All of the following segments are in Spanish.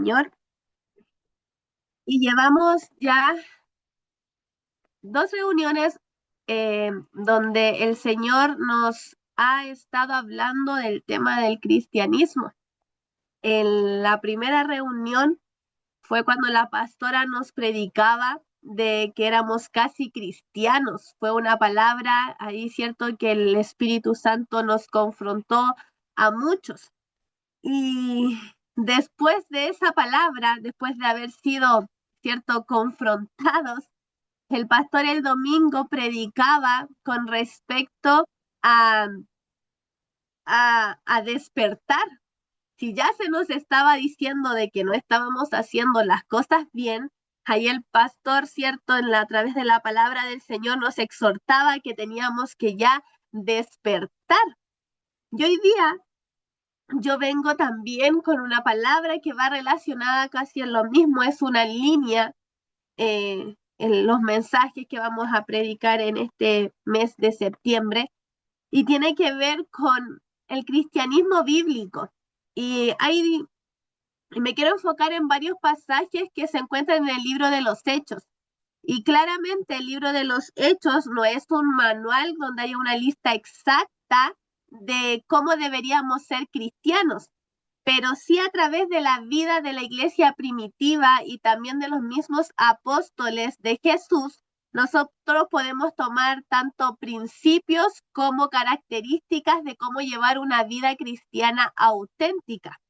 Señor. Y llevamos ya 2 reuniones donde el Señor nos ha estado hablando del tema del cristianismo. En la primera reunión fue cuando la pastora nos predicaba de que éramos casi cristianos. Fue una palabra ahí, cierto, que el Espíritu Santo nos confrontó a muchos. Y después de esa palabra, después de haber sido, cierto, confrontados, el pastor el domingo predicaba con respecto a, a despertar. Si ya se nos estaba diciendo de que no estábamos haciendo las cosas bien, ahí el pastor, cierto, a través de la palabra del Señor nos exhortaba que teníamos que ya despertar. Y hoy día yo vengo también con una palabra que va relacionada casi en lo mismo, es una línea en los mensajes que vamos a predicar en este mes de septiembre y tiene que ver con el cristianismo bíblico. Y ahí me quiero enfocar en varios pasajes que se encuentran en el libro de los Hechos. Y claramente el libro de los Hechos no es un manual donde haya una lista exacta de cómo deberíamos ser cristianos, pero sí a través de la vida de la iglesia primitiva y también de los mismos apóstoles de Jesús, nosotros podemos tomar tanto principios como características de cómo llevar una vida cristiana auténtica.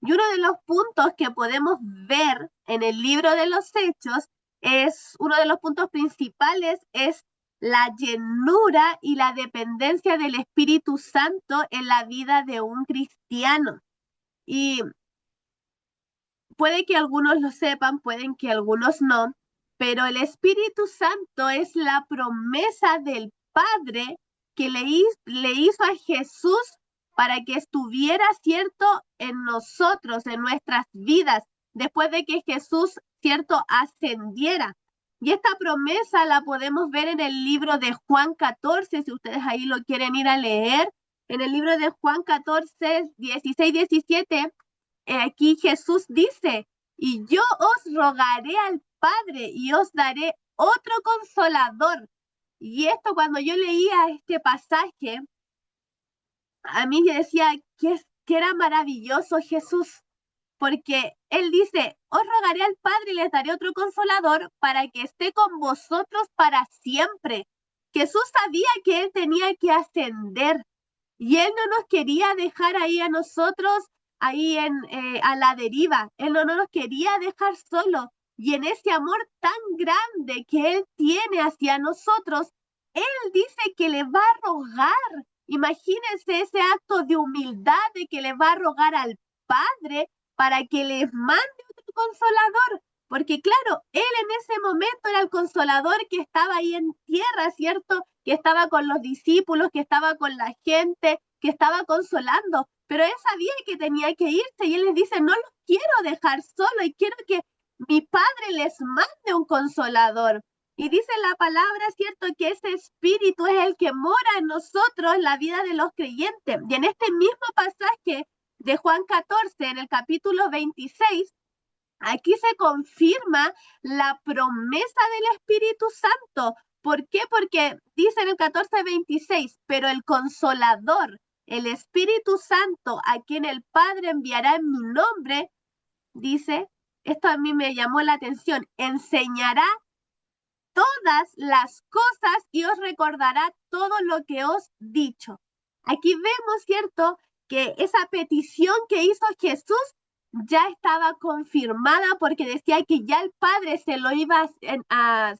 Y uno de los puntos que podemos ver en el libro de los Hechos es, uno de los puntos principales es la llenura y la dependencia del Espíritu Santo en la vida de un cristiano. Y puede que algunos lo sepan, pueden que algunos no, pero el Espíritu Santo es la promesa del Padre que le hizo a Jesús para que estuviera, cierto, en nosotros, en nuestras vidas, después de que Jesús, cierto, ascendiera. Y esta promesa la podemos ver en el libro de Juan 14, si ustedes ahí lo quieren ir a leer. En el libro de Juan 14, 16, 17, aquí Jesús dice, y yo os rogaré al Padre y os daré otro consolador. Y esto cuando yo leía este pasaje, a mí me decía que era maravilloso Jesús, porque él dice, os rogaré al Padre y les daré otro consolador para que esté con vosotros para siempre. Jesús sabía que él tenía que ascender y él no nos quería dejar ahí a nosotros, ahí a la deriva. Él no nos quería dejar solo. Y en ese amor tan grande que él tiene hacia nosotros, él dice que le va a rogar. Imagínense ese acto de humildad de que le va a rogar al Padre para que les mande otro consolador. Porque claro, él en ese momento era el consolador que estaba ahí en tierra, ¿cierto? Que estaba con los discípulos, que estaba con la gente, que estaba consolando. Pero él sabía que tenía que irse y él les dice, no los quiero dejar solo y quiero que mi Padre les mande un consolador. Y dice la palabra, ¿cierto? Que ese espíritu es el que mora en nosotros, en la vida de los creyentes. Y en este mismo pasaje de Juan 14, en el capítulo 26, aquí se confirma la promesa del Espíritu Santo. ¿Por qué? Porque dice en el 14:26, pero el consolador, el Espíritu Santo, a quien el Padre enviará en mi nombre, dice, esto a mí me llamó la atención, enseñará todas las cosas y os recordará todo lo que os he dicho. Aquí vemos, ¿cierto?, que esa petición que hizo Jesús ya estaba confirmada porque decía que ya el Padre se lo iba a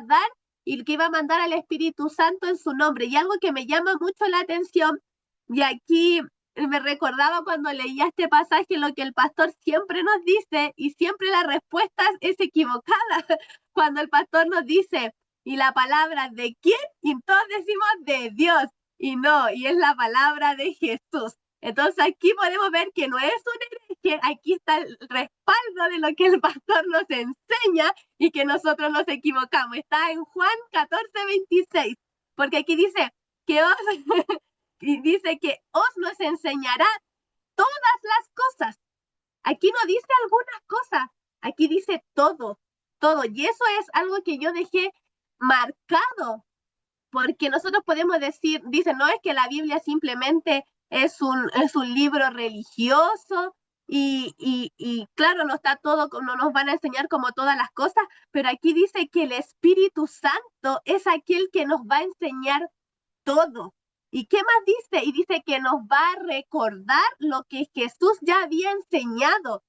dar y que iba a mandar al Espíritu Santo en su nombre. Y algo que me llama mucho la atención, y aquí me recordaba cuando leía este pasaje lo que el pastor siempre nos dice y siempre la respuesta es equivocada. Cuando el pastor nos dice, ¿y la palabra de quién? Y todos decimos de Dios. Y no, y es la palabra de Jesús. Entonces aquí podemos ver que no es un hereje, aquí está el respaldo de lo que el pastor nos enseña y que nosotros nos equivocamos. Está en Juan 14:26, porque aquí dice que os, y dice que os nos enseñará todas las cosas. Aquí no dice algunas Aquí dice todo, todo. Y eso es algo que yo dejé marcado, porque nosotros podemos decir, dicen, no es que la Biblia simplemente es un libro religioso y claro, no está todo, no nos van a enseñar como todas las cosas, pero aquí dice que el Espíritu Santo es aquel que nos va a enseñar todo. ¿Y qué más dice? Y dice que nos va a recordar lo que Jesús ya había enseñado.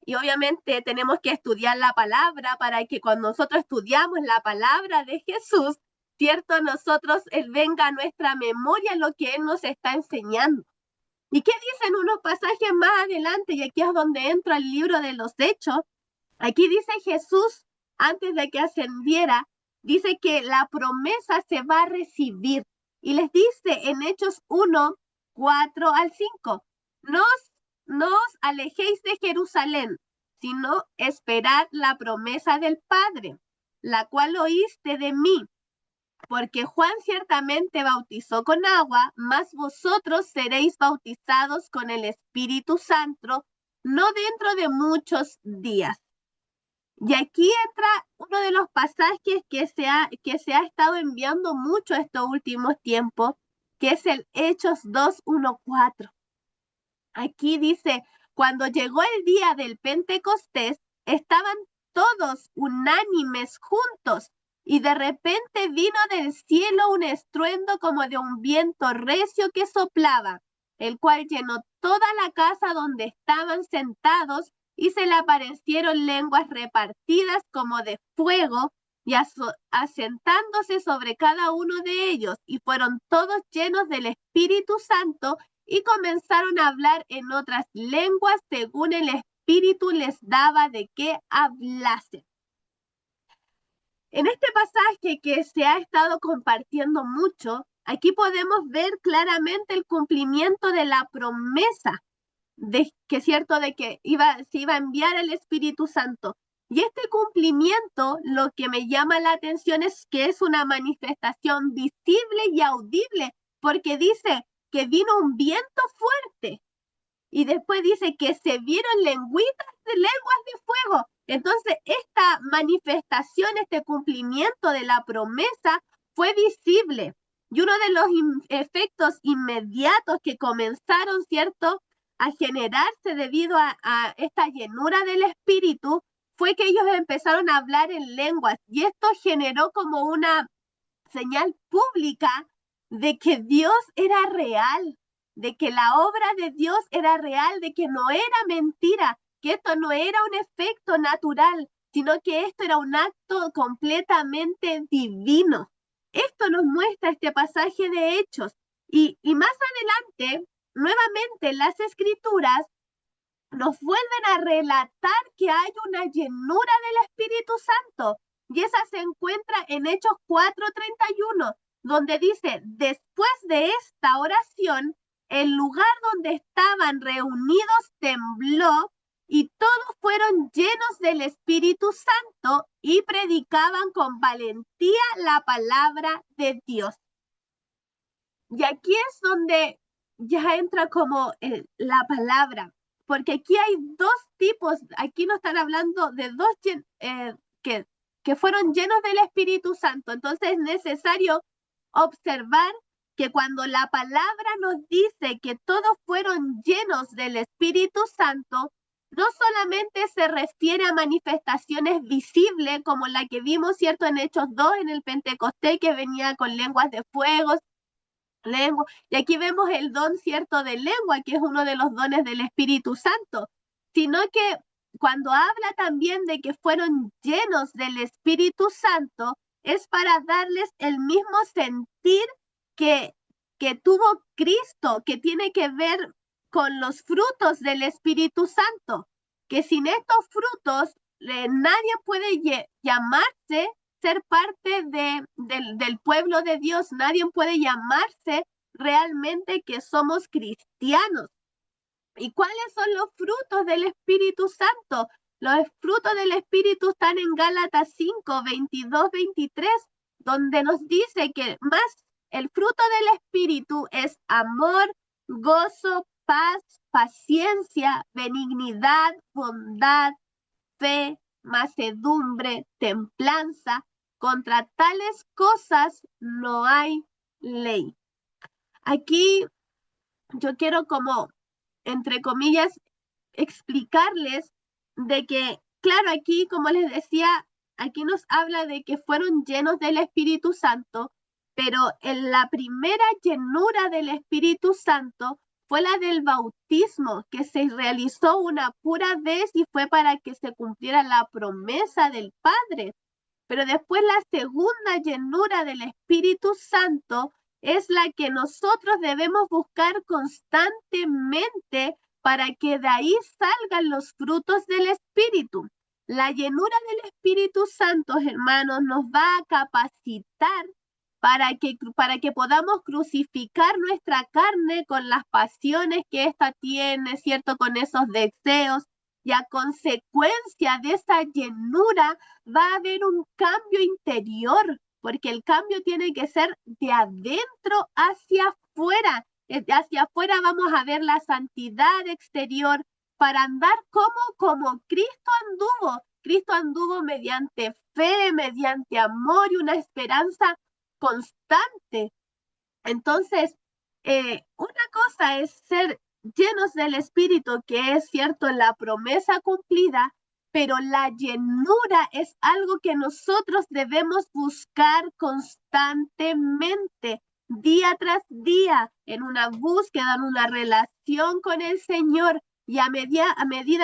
Y obviamente tenemos que estudiar la palabra para que cuando nosotros estudiamos la palabra de Jesús, ¿cierto? Nosotros, Él venga a nuestra memoria lo que Él nos está enseñando. ¿Y qué dicen unos pasajes más adelante? Y aquí es donde entra el libro de los Hechos. Aquí dice Jesús, antes de que ascendiera, dice que la promesa se va a recibir. Y les dice en Hechos 1, 4 al 5, no os alejéis de Jerusalén, sino esperad la promesa del Padre, la cual oíste de mí. Porque Juan ciertamente bautizó con agua, mas vosotros seréis bautizados con el Espíritu Santo, no dentro de muchos días. Y aquí entra uno de los pasajes que se ha estado enviando mucho estos últimos tiempos, que es el Hechos 2:1-4. Aquí dice, cuando llegó el día del Pentecostés, estaban todos unánimes juntos y de repente vino del cielo un estruendo como de un viento recio que soplaba, el cual llenó toda la casa donde estaban sentados y se le aparecieron lenguas repartidas como de fuego y asentándose sobre cada uno de ellos, y fueron todos llenos del Espíritu Santo y comenzaron a hablar en otras lenguas según el Espíritu les daba de qué hablasen. En este pasaje que se ha estado compartiendo mucho, aquí podemos ver claramente el cumplimiento de la promesa de que cierto de que se iba a enviar el Espíritu Santo. Y este cumplimiento, lo que me llama la atención es que es una manifestación visible y audible, porque dice que vino un viento fuerte y después dice que se vieron lenguas de fuego. Entonces, esta manifestación, este cumplimiento de la promesa fue visible. Y uno de los efectos inmediatos que comenzaron, ¿cierto?, a generarse debido a esta llenura del Espíritu, fue que ellos empezaron a hablar en lenguas. Y esto generó como una señal pública de que Dios era real, de que la obra de Dios era real, de que no era mentira, que esto no era un efecto natural, sino que esto era un acto completamente divino. Esto nos muestra este pasaje de Hechos. Y más adelante, nuevamente, las Escrituras nos vuelven a relatar que hay una llenura del Espíritu Santo. Y esa se encuentra en Hechos 4:31, donde dice, después de esta oración, el lugar donde estaban reunidos tembló y todos fueron llenos del Espíritu Santo y predicaban con valentía la palabra de Dios. Y aquí es donde ya entra como la palabra, porque aquí hay dos tipos, aquí nos están hablando de dos que fueron llenos del Espíritu Santo. Entonces es necesario observar que cuando la palabra nos dice que todos fueron llenos del Espíritu Santo, no solamente se refiere a manifestaciones visibles como la que vimos, ¿cierto?, en Hechos 2, en el Pentecostés, que venía con lenguas de fuego, lengua. Y aquí vemos el don cierto de lengua, que es uno de los dones del Espíritu Santo, sino que cuando habla también de que fueron llenos del Espíritu Santo, es para darles el mismo sentir que, que tuvo Cristo, que tiene que ver con los frutos del Espíritu Santo, que sin estos frutos nadie puede llamarse ser parte del pueblo de Dios. Nadie puede llamarse realmente que somos cristianos. ¿Y cuáles son los frutos del Espíritu Santo? Los frutos del Espíritu están en Gálatas 5:22-23, donde nos dice que más el fruto del Espíritu es amor, gozo, paz, paciencia, benignidad, bondad, fe, mansedumbre, templanza. Contra tales cosas no hay ley. Aquí yo quiero como, entre comillas, explicarles de que, claro, aquí, como les decía, aquí nos habla de que fueron llenos del Espíritu Santo, pero en la primera llenura del Espíritu Santo fue la del bautismo, que se realizó una pura vez y fue para que se cumpliera la promesa del Padre. Pero después la segunda llenura del Espíritu Santo es la que nosotros debemos buscar constantemente para que de ahí salgan los frutos del Espíritu. La llenura del Espíritu Santo, hermanos, nos va a capacitar para que podamos crucificar nuestra carne con las pasiones que ésta tiene, ¿cierto? Con esos deseos. Y a consecuencia de esa llenura va a haber un cambio interior, porque el cambio tiene que ser de adentro hacia afuera. Hacia afuera vamos a ver la santidad exterior para andar como Cristo anduvo. Cristo anduvo mediante fe, mediante amor y una esperanza constante. Entonces, una cosa es ser llenos del Espíritu, que es cierto, la promesa cumplida, pero la llenura es algo que nosotros debemos buscar constantemente, día tras día, en una búsqueda, en una relación con el Señor. Y a medida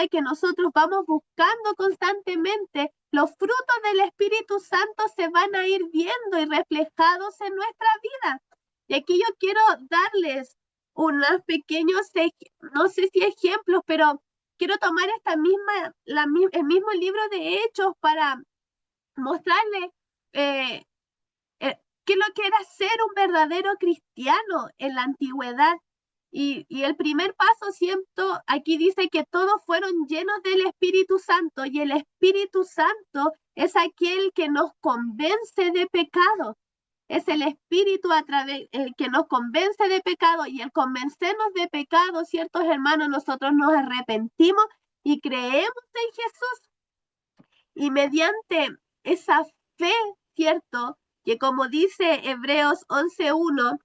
que nosotros vamos buscando constantemente, los frutos del Espíritu Santo se van a ir viendo y reflejados en nuestra vida. Y aquí yo quiero darles unos pequeños, no sé si ejemplos, pero quiero tomar el mismo libro de Hechos para mostrarles eh, qué es lo que era ser un verdadero cristiano en la antigüedad. Y el primer paso, siento, aquí dice que todos fueron llenos del Espíritu Santo, y el Espíritu Santo es aquel que nos convence de pecado. Es el Espíritu el que nos convence de pecado, y el convencernos de pecado, ciertos hermanos, nosotros nos arrepentimos y creemos en Jesús. Y mediante esa fe, cierto, que como dice Hebreos 11:1,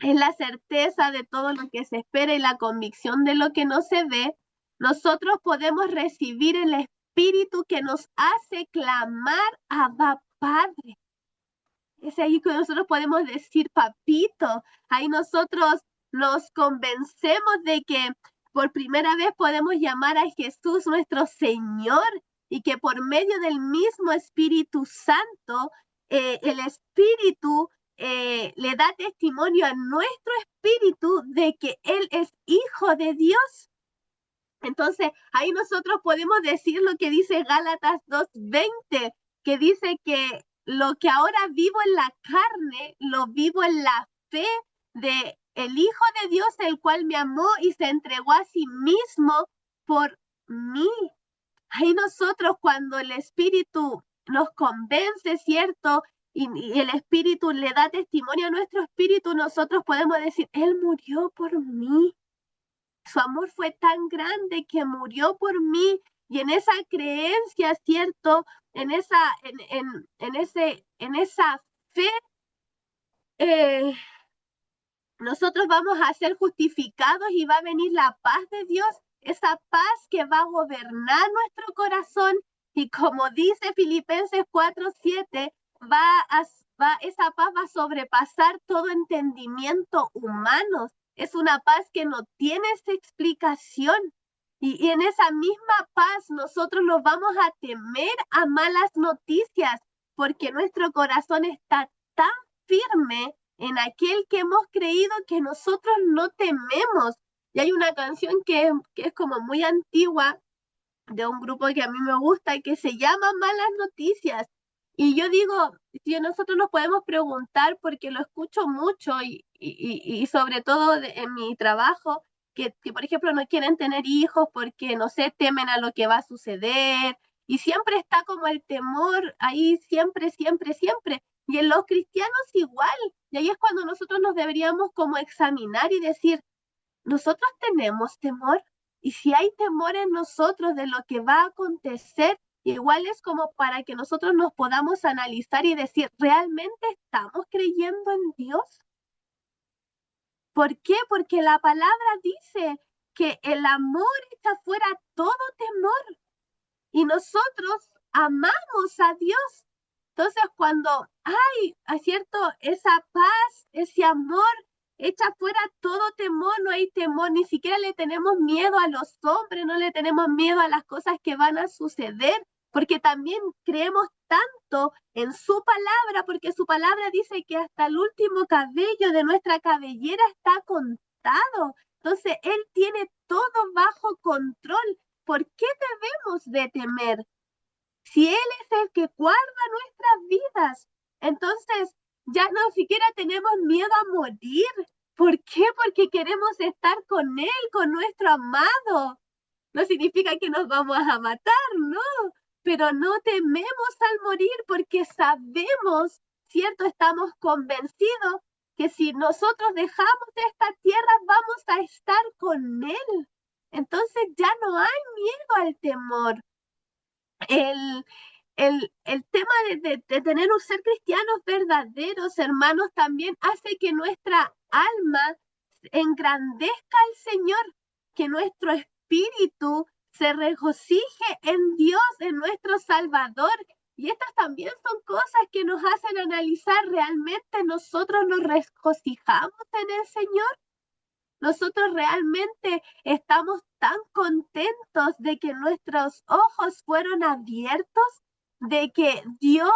es la certeza de todo lo que se espera y la convicción de lo que no se ve, nosotros podemos recibir el Espíritu que nos hace clamar Abba Padre. Es ahí que nosotros podemos decir, papito, ahí nosotros nos convencemos de que por primera vez podemos llamar a Jesús nuestro Señor, y que por medio del mismo Espíritu Santo, el Espíritu le da testimonio a nuestro espíritu de que Él es hijo de Dios. Entonces, ahí nosotros podemos decir lo que dice Gálatas 2:20, que dice que lo que ahora vivo en la carne, lo vivo en la fe de el Hijo de Dios, el cual me amó y se entregó a sí mismo por mí. Ahí nosotros, cuando el Espíritu nos convence, ¿cierto? Y el Espíritu le da testimonio a nuestro espíritu, nosotros podemos decir, Él murió por mí. Su amor fue tan grande que murió por mí. Y en esa creencia, ¿cierto? En esa fe, nosotros vamos a ser justificados y va a venir la paz de Dios, esa paz que va a gobernar nuestro corazón. Y como dice Filipenses 4:7, esa paz va a sobrepasar todo entendimiento humano. Es una paz que no tiene esa explicación. Y en esa misma paz nosotros nos vamos a temer a malas noticias, porque nuestro corazón está tan firme en aquel que hemos creído que nosotros no tememos. Y hay una canción que es como muy antigua, de un grupo que a mí me gusta y que se llama Malas Noticias. Y yo digo, si nosotros nos podemos preguntar, porque lo escucho mucho y sobre todo en mi trabajo, que por ejemplo no quieren tener hijos porque, no sé, temen a lo que va a suceder, y siempre está como el temor ahí, siempre, siempre, siempre. Y en los cristianos igual. Y ahí es cuando nosotros nos deberíamos como examinar y decir, ¿nosotros tenemos temor? Y si hay temor en nosotros de lo que va a acontecer, igual es como para que nosotros nos podamos analizar y decir, ¿realmente estamos creyendo en Dios? ¿Por qué? Porque la palabra dice que el amor echa fuera todo temor y nosotros amamos a Dios. Entonces, cuando hay, ¿cierto? Esa paz, ese amor, echa fuera todo temor, no hay temor, ni siquiera le tenemos miedo a los hombres, no le tenemos miedo a las cosas que van a suceder, porque también creemos tanto en su palabra, porque su palabra dice que hasta el último cabello de nuestra cabellera está contado. Entonces, Él tiene todo bajo control. ¿Por qué debemos de temer? Si Él es el que guarda nuestras vidas, entonces ya no siquiera tenemos miedo a morir. ¿Por qué? Porque queremos estar con Él, con nuestro amado. No significa que nos vamos a matar, no, pero no tememos al morir porque sabemos, ¿cierto? Estamos convencidos que si nosotros dejamos esta tierra vamos a estar con Él. Entonces ya no hay miedo al temor. El, el tema de tener un ser cristianos verdaderos, hermanos, también hace que nuestra alma engrandezca al Señor, que nuestro espíritu se regocije en Dios, en nuestro Salvador. Y estas también son cosas que nos hacen analizar realmente nosotros nos regocijamos en el Señor. Nosotros realmente estamos tan contentos de que nuestros ojos fueron abiertos, de que Dios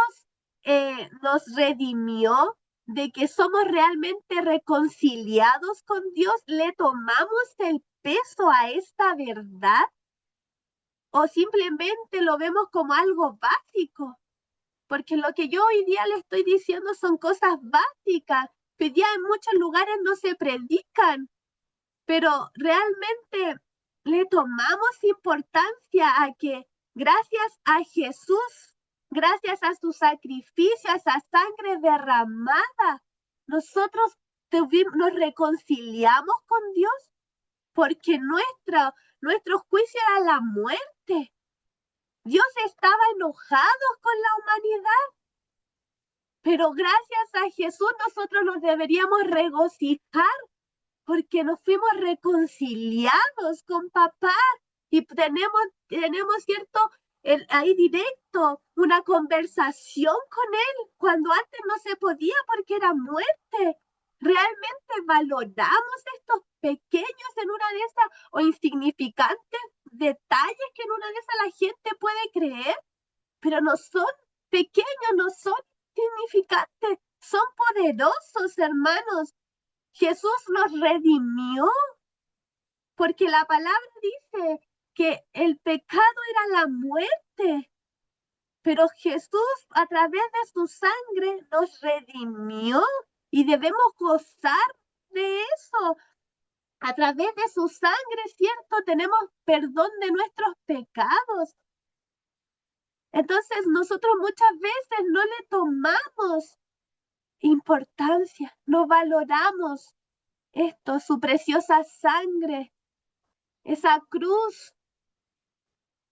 nos redimió, de que somos realmente reconciliados con Dios. ¿Le tomamos el peso a esta verdad o simplemente lo vemos como algo básico? Porque lo que yo hoy día le estoy diciendo son cosas básicas que hoy día en muchos lugares no se predican, pero realmente le tomamos importancia a que gracias a Jesús, gracias a su sacrificio, a esa sangre derramada, nosotros nos reconciliamos con Dios porque nuestro juicio era la muerte. Dios estaba enojado con la humanidad, pero gracias a Jesús nosotros nos deberíamos regocijar porque nos fuimos reconciliados con papá y tenemos cierto, ahí directo, una conversación con él, cuando antes no se podía porque era muerte. Realmente valoramos estos pequeños en una de esas o insignificantes detalles que en una de esas la gente puede creer, pero no son pequeños, no son insignificantes, son poderosos, hermanos. Jesús nos redimió porque la palabra dice que el pecado era la muerte, pero Jesús a través de su sangre nos redimió y debemos gozar de eso. A través de su sangre, ¿cierto? Tenemos perdón de nuestros pecados. Entonces nosotros muchas veces no le tomamos importancia, no valoramos esto, su preciosa sangre, esa cruz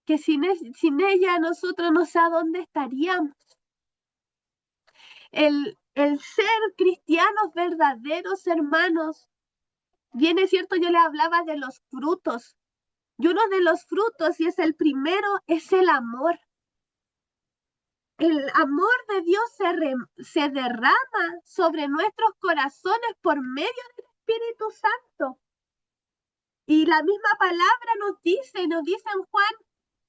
que sin ella nosotros no sé a dónde estaríamos. El ser cristianos verdaderos, hermanos, viene cierto, yo le hablaba de los frutos, y uno de los frutos, y es el primero, es el amor. El amor de Dios se derrama sobre nuestros corazones por medio del Espíritu Santo. Y la misma palabra nos dice en Juan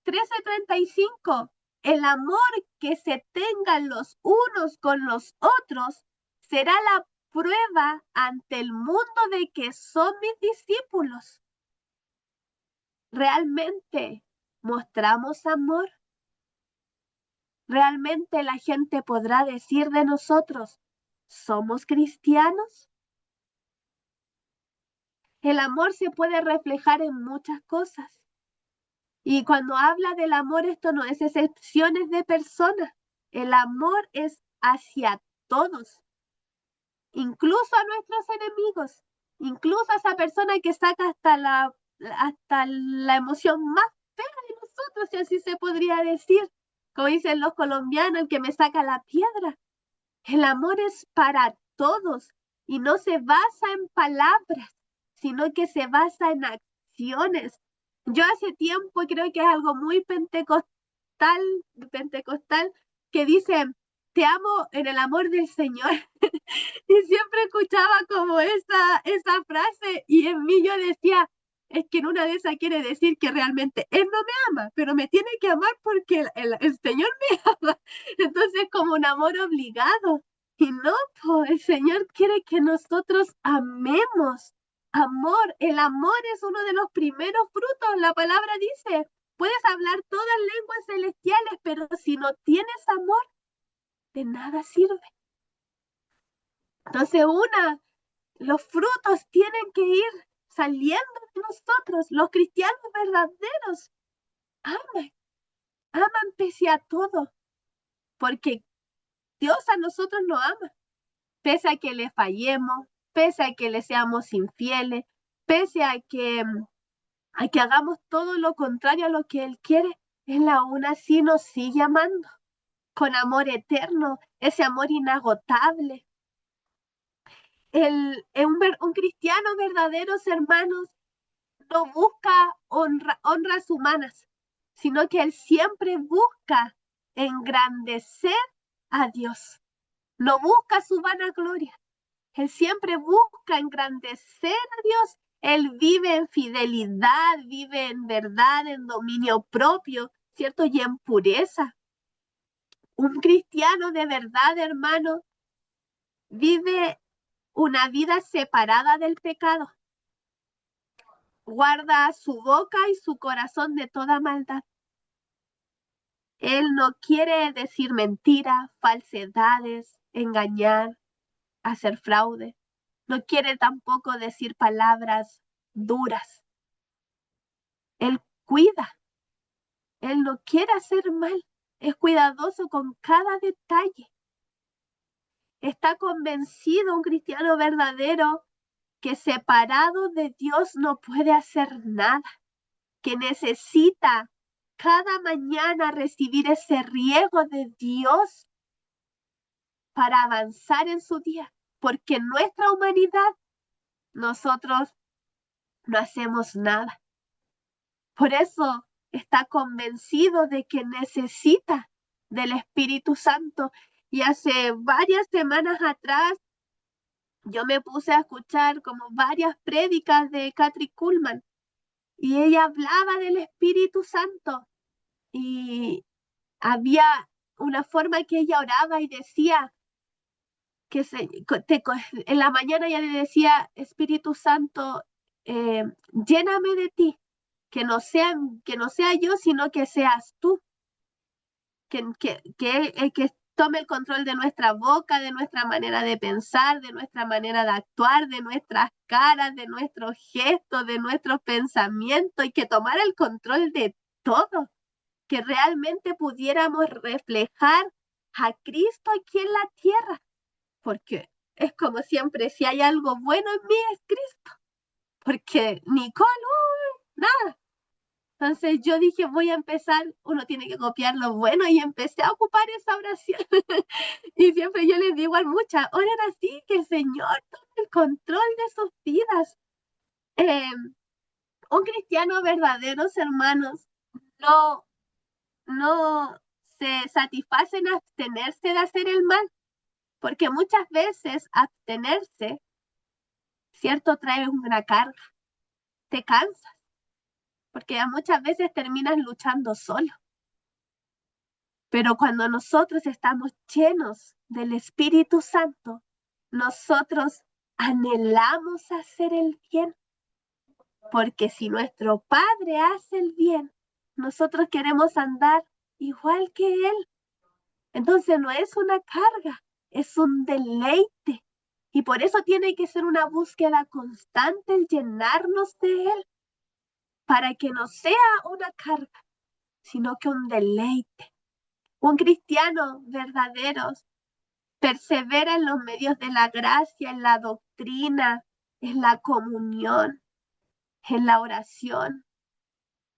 13:35, el amor que se tengan los unos con los otros será la prueba ante el mundo de que son mis discípulos. ¿Realmente mostramos amor? ¿Realmente la gente podrá decir de nosotros, somos cristianos? El amor se puede reflejar en muchas cosas. Y cuando habla del amor, esto no es excepciones de personas. El amor es hacia todos, incluso a nuestros enemigos, incluso a esa persona que saca hasta hasta la emoción más fea de nosotros, si así se podría decir. Como dicen los colombianos, el que me saca la piedra. El amor es para todos y no se basa en palabras, sino que se basa en acciones. Yo hace tiempo creo que es algo muy pentecostal, que dice, te amo en el amor del Señor. Y siempre escuchaba como esa frase y en mí yo decía, es que en una de esas quiere decir que realmente Él no me ama, pero me tiene que amar porque el Señor me ama. Entonces como un amor obligado. Y no, pues el Señor quiere que nosotros amemos. Amor, el amor es uno de los primeros frutos. La palabra dice, puedes hablar todas lenguas celestiales, pero si no tienes amor, de nada sirve. Entonces, los frutos tienen que ir saliendo de nosotros. Los cristianos verdaderos aman, aman pese a todo, porque Dios a nosotros nos ama, pese a que le fallemos, pese a que le seamos infieles, pese a que hagamos todo lo contrario a lo que Él quiere, Él aún así nos sigue amando con amor eterno, ese amor inagotable. Un cristiano verdadero, hermanos, no busca honras humanas, sino que él siempre busca engrandecer a Dios. No busca su vanagloria. Él siempre busca engrandecer a Dios. Él vive en fidelidad, vive en verdad, en dominio propio, ¿cierto? Y en pureza. Un cristiano de verdad, hermano, vive una vida separada del pecado. Guarda su boca y su corazón de toda maldad. Él no quiere decir mentiras, falsedades, engañar, hacer fraude. No quiere tampoco decir palabras duras. Él cuida. Él no quiere hacer mal. Es cuidadoso con cada detalle. Está convencido, un cristiano verdadero, que separado de Dios no puede hacer nada, que necesita cada mañana recibir ese riego de Dios para avanzar en su día, porque en nuestra humanidad nosotros no hacemos nada. Por eso está convencido de que necesita del Espíritu Santo. Y hace varias semanas atrás yo me puse a escuchar como varias prédicas de Kathryn Kuhlman y ella hablaba del Espíritu Santo y había una forma que ella oraba y decía que en la mañana ella le decía, Espíritu Santo, lléname de ti, que no sea yo, sino que seas tú, que tome el control de nuestra boca, de nuestra manera de pensar, de nuestra manera de actuar, de nuestras caras, de nuestros gestos, de nuestros pensamientos y que tomara el control de todo, que realmente pudiéramos reflejar a Cristo aquí en la tierra, porque es como siempre, si hay algo bueno en mí es Cristo, porque Nicole, nada. Entonces yo dije, voy a empezar, uno tiene que copiar lo bueno y empecé a ocupar esa oración. Y siempre yo les digo a muchas, oren así, que el Señor tome el control de sus vidas. Eh, un cristiano verdadero, hermanos, no, no se satisface en abstenerse de hacer el mal, porque muchas veces abstenerse, ¿cierto? Trae una carga, te cansas, porque muchas veces terminas luchando solo. Pero cuando nosotros estamos llenos del Espíritu Santo, nosotros anhelamos hacer el bien, porque si nuestro Padre hace el bien, nosotros queremos andar igual que Él. Entonces no es una carga, es un deleite. Y por eso tiene que ser una búsqueda constante el llenarnos de Él, para que no sea una carga, sino que un deleite. Un cristiano verdadero persevera en los medios de la gracia, en la doctrina, en la comunión. en la oración,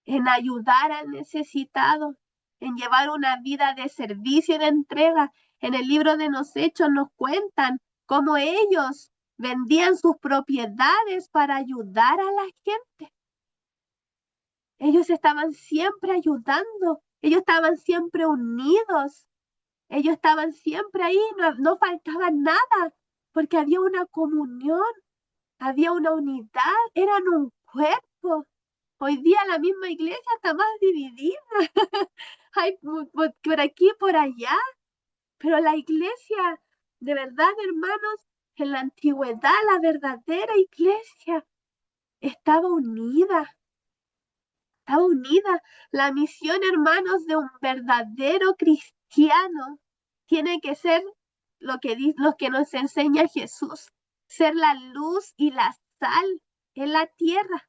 en ayudar al necesitado, en llevar una vida de servicio y de entrega. En el libro de los Hechos nos cuentan cómo ellos vendían sus propiedades para ayudar a la gente. Ellos estaban siempre ayudando, ellos estaban siempre unidos, ellos estaban siempre ahí, no faltaba nada, porque había una comunión, había una unidad, eran un cuerpo. Hoy día la misma iglesia está más dividida. Hay por aquí, por allá, pero la iglesia, de verdad, hermanos, en la antigüedad, la verdadera iglesia estaba unida, estaba unida. La misión, hermanos, de un verdadero cristiano tiene que ser lo que nos enseña Jesús, ser la luz y la sal en la tierra,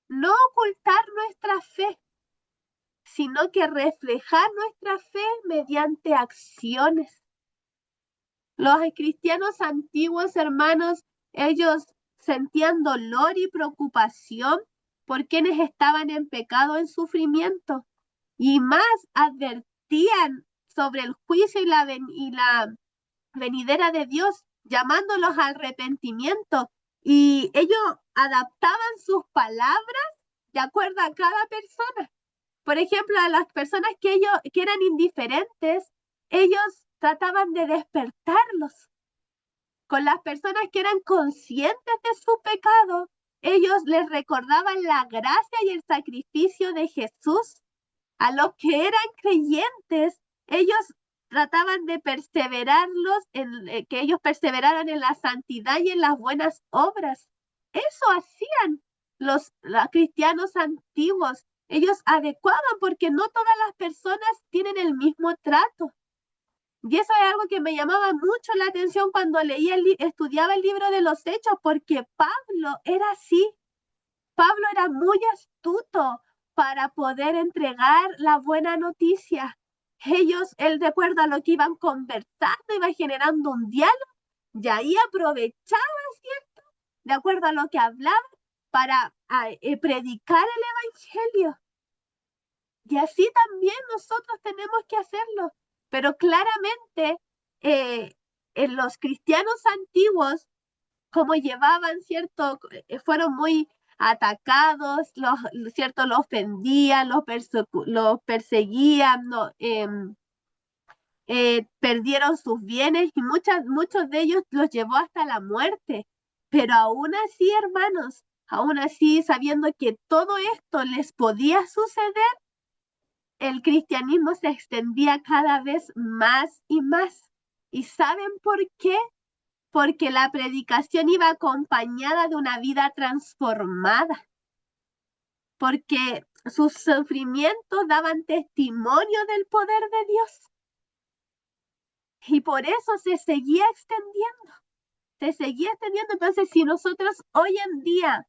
no ocultar nuestra fe, sino que reflejar nuestra fe mediante acciones. Los cristianos antiguos, hermanos, ellos sentían dolor y preocupación por quienes estaban en pecado, en sufrimiento, y más advertían sobre el juicio y la venidera de Dios, llamándolos al arrepentimiento. Y ellos adaptaban sus palabras de acuerdo a cada persona. Por ejemplo, a las personas que eran indiferentes, ellos trataban de despertarlos. Con las personas que eran conscientes de su pecado, ellos les recordaban la gracia y el sacrificio de Jesús. A los que eran creyentes, ellos trataban de que ellos perseveraran en la santidad y en las buenas obras. Eso hacían los cristianos antiguos. Ellos adecuaban porque no todas las personas tienen el mismo trato. Y eso es algo que me llamaba mucho la atención cuando estudiaba el libro de los Hechos, porque Pablo era así. Pablo era muy astuto para poder entregar la buena noticia. Él de acuerdo a lo que iban conversando, iba generando un diálogo, y ahí aprovechaba, ¿cierto? De acuerdo a lo que hablaban, para predicar el evangelio. Y así también nosotros tenemos que hacerlo. Pero claramente en los cristianos antiguos, como llevaban, ¿cierto? Fueron muy atacados, ¿cierto? Los ofendían, los perseguían, no, perdieron sus bienes y muchos de ellos los llevó hasta la muerte. Pero aún así, hermanos, aún así, sabiendo que todo esto les podía suceder, el cristianismo se extendía cada vez más y más. ¿Y saben por qué? Porque la predicación iba acompañada de una vida transformada, porque sus sufrimientos daban testimonio del poder de Dios. Y por eso se seguía extendiendo, se seguía extendiendo. Entonces, si nosotros hoy en día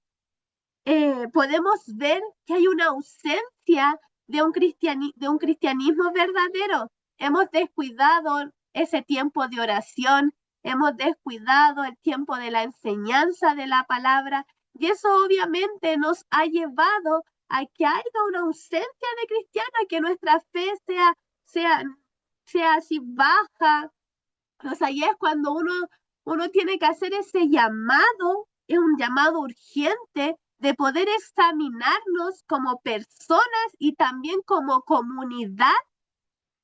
podemos ver que hay una ausencia de de un cristianismo verdadero, hemos descuidado ese tiempo de oración, hemos descuidado el tiempo de la enseñanza de la palabra, y eso obviamente nos ha llevado a que haya una ausencia de cristianos, que nuestra fe sea, sea así baja. O sea, ya es cuando uno tiene que hacer ese llamado, es un llamado urgente de poder examinarnos como personas y también como comunidad,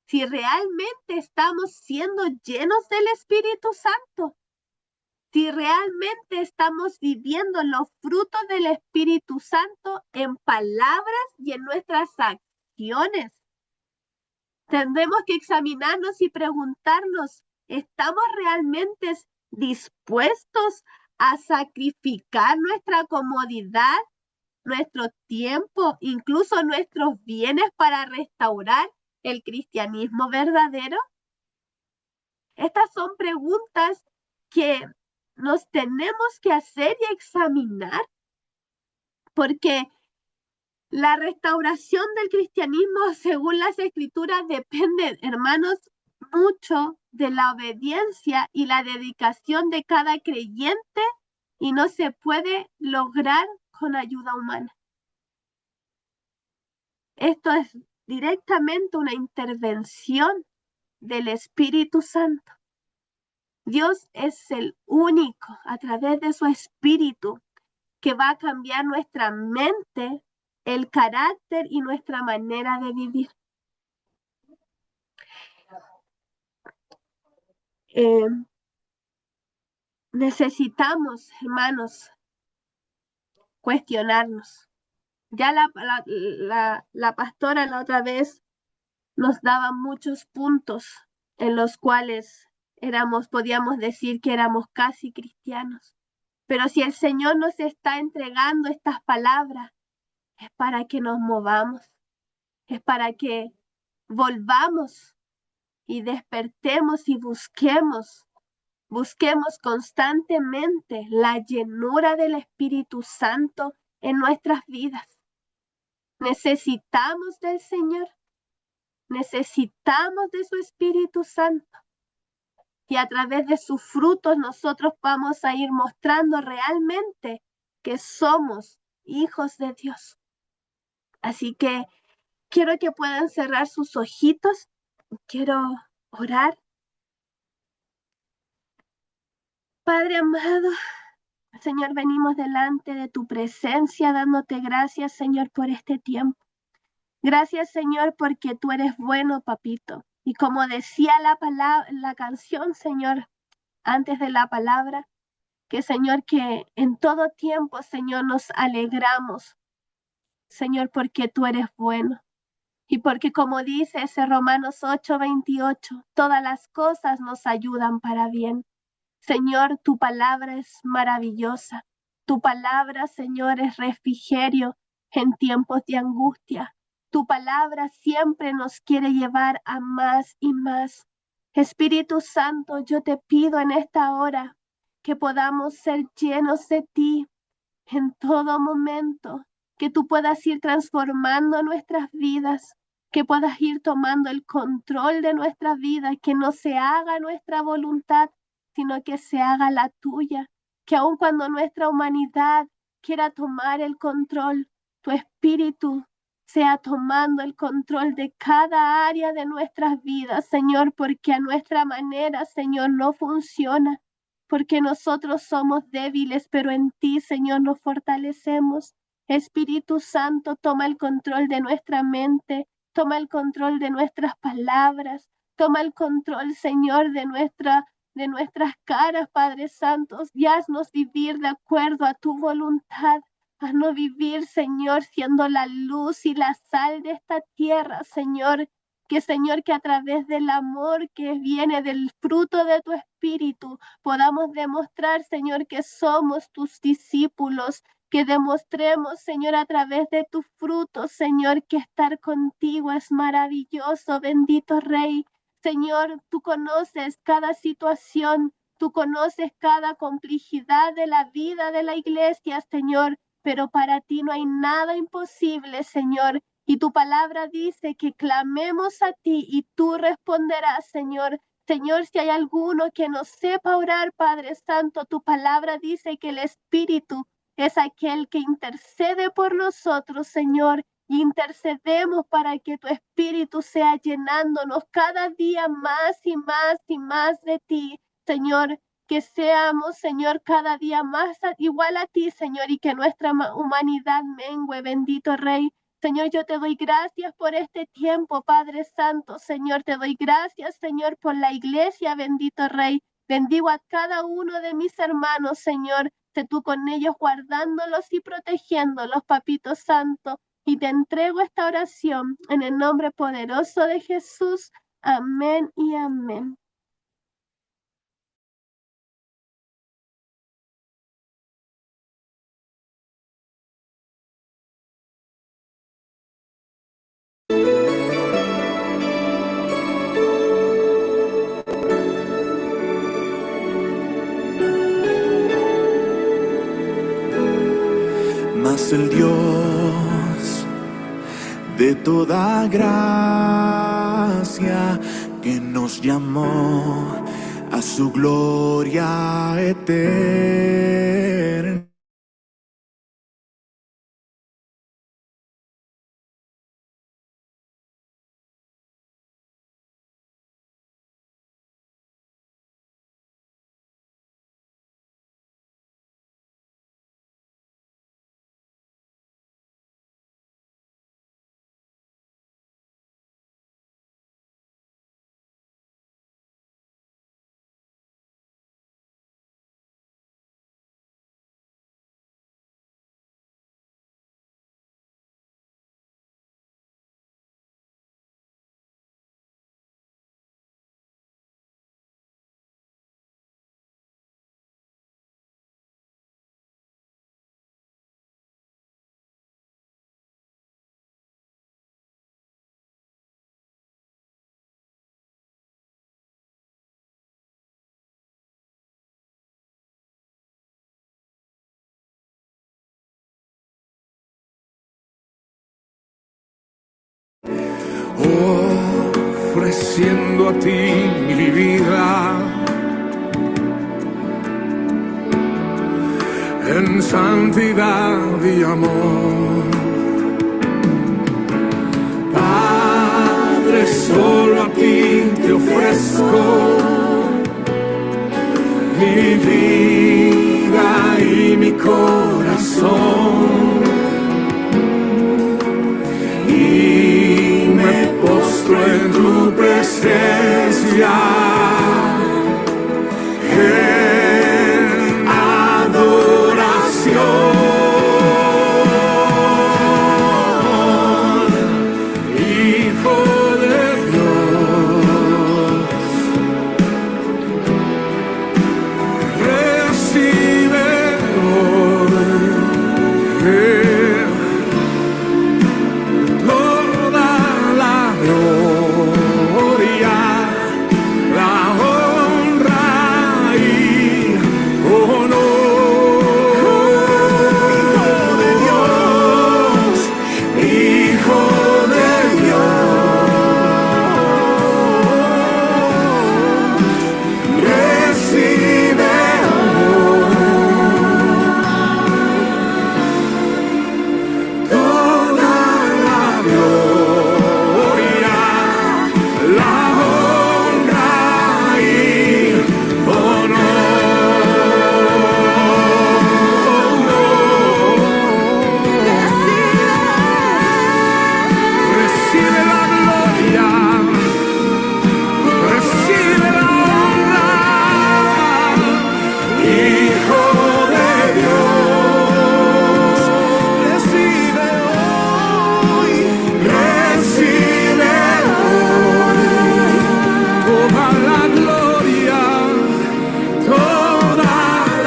si realmente estamos siendo llenos del Espíritu Santo, si realmente estamos viviendo los frutos del Espíritu Santo en palabras y en nuestras acciones. Tendremos que examinarnos y preguntarnos, ¿estamos realmente dispuestos a sacrificar nuestra comodidad, nuestro tiempo, incluso nuestros bienes para restaurar el cristianismo verdadero? Estas son preguntas que nos tenemos que hacer y examinar, porque la restauración del cristianismo, según las escrituras, depende, hermanos, mucho de la obediencia y la dedicación de cada creyente, y no se puede lograr con ayuda humana. Esto es directamente una intervención del Espíritu Santo. Dios es el único, a través de su Espíritu, que va a cambiar nuestra mente, el carácter y nuestra manera de vivir. Necesitamos, hermanos, cuestionarnos. Ya la pastora la otra vez nos daba muchos puntos en los cuales podíamos decir que éramos casi cristianos. Pero si el Señor nos está entregando estas palabras, es para que nos movamos, es para que volvamos y despertemos y busquemos constantemente la llenura del Espíritu Santo en nuestras vidas. Necesitamos del Señor, necesitamos de su Espíritu Santo. Y a través de sus frutos nosotros vamos a ir mostrando realmente que somos hijos de Dios. Así que quiero que puedan cerrar sus ojitos. Quiero orar. Padre amado, Señor, venimos delante de tu presencia dándote gracias, Señor, por este tiempo. Gracias, Señor, porque tú eres bueno, papito. Y como decía la canción, Señor, antes de la palabra, que Señor, que en todo tiempo, Señor, nos alegramos, Señor, porque tú eres bueno. Y porque como dice ese Romanos 8:28, todas las cosas nos ayudan para bien. Señor, tu palabra es maravillosa. Tu palabra, Señor, es refrigerio en tiempos de angustia. Tu palabra siempre nos quiere llevar a más y más. Espíritu Santo, yo te pido en esta hora que podamos ser llenos de ti en todo momento, que tú puedas ir transformando nuestras vidas, que puedas ir tomando el control de nuestras vidas, que no se haga nuestra voluntad, sino que se haga la tuya, que aun cuando nuestra humanidad quiera tomar el control, tu espíritu sea tomando el control de cada área de nuestras vidas, Señor, porque a nuestra manera, Señor, no funciona, porque nosotros somos débiles, pero en ti, Señor, nos fortalecemos. Espíritu Santo, toma el control de nuestra mente, toma el control de nuestras palabras, toma el control, Señor, de nuestras caras, Padre Santo, y haznos vivir de acuerdo a tu voluntad. Haznos vivir, Señor, siendo la luz y la sal de esta tierra, Señor. Que, Señor, que a través del amor que viene del fruto de tu espíritu, podamos demostrar, Señor, que somos tus discípulos, que demostremos, Señor, a través de tus frutos, Señor, que estar contigo es maravilloso, bendito Rey. Señor, tú conoces cada situación, tú conoces cada complejidad de la vida de la iglesia, Señor, pero para ti no hay nada imposible, Señor. Y tu palabra dice que clamemos a ti y tú responderás, Señor. Señor, si hay alguno que no sepa orar, Padre Santo, tu palabra dice que el Espíritu es aquel que intercede por nosotros, Señor. Y intercedemos para que tu Espíritu sea llenándonos cada día más y más y más de ti, Señor. Que seamos, Señor, cada día más igual a ti, Señor, y que nuestra humanidad mengue, bendito Rey. Señor, yo te doy gracias por este tiempo, Padre Santo. Señor, te doy gracias, Señor, por la iglesia, bendito Rey. Bendigo a cada uno de mis hermanos, Señor. Sé tú con ellos guardándolos y protegiéndolos, Papito Santo. Y te entrego esta oración en el nombre poderoso de Jesús. Amén y amén. Mas el Dios de toda gracia que nos llamó a su gloria eterna ofreciendo a ti mi vida en santidad y amor. Padre, solo a ti te ofrezco mi vida y mi corazón, y me postro en tu presencia en adoración, Hijo de Dios. Recibe toda la gloria, la honra y honor. Hijo de Dios, recibe toda la gloria, la honra y honor. Recibe la gloria, recibe la honra, Hijo de Dios. Recibe hoy, recibe hoy toda la gloria, toda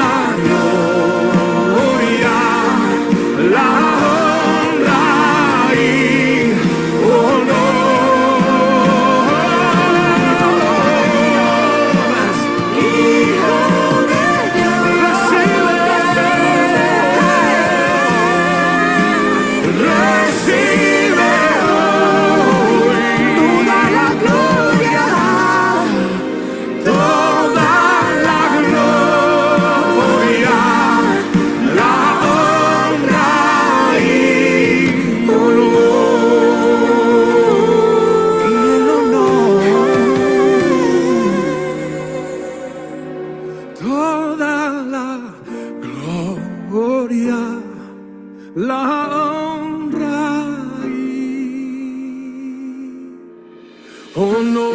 la gloria, la honra y honor. Hijo de Dios, recibe hoy toda la gloria, toda la gloria, la honra y toda la gloria, la honra y honor.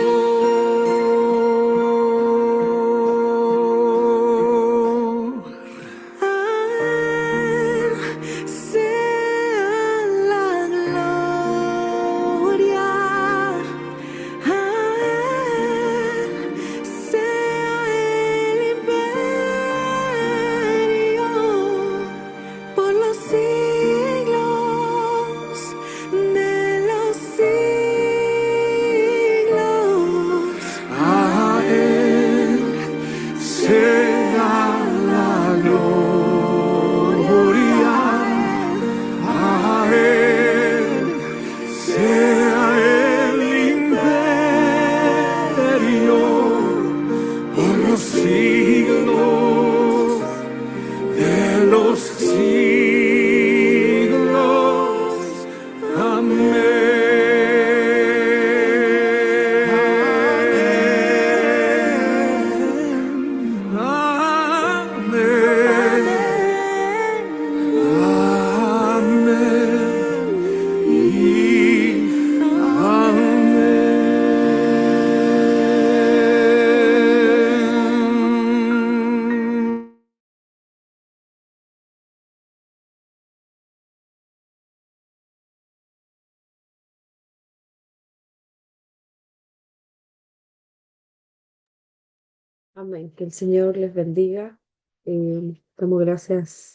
Sea la gloria, sea el imperio por los siglos de los siglos. A él sea la gloria, a él sea el imperio por los siglos de los siglos. Amén. Amén. Amén. Y amén. Amén. Que el Señor les bendiga. Damos gracias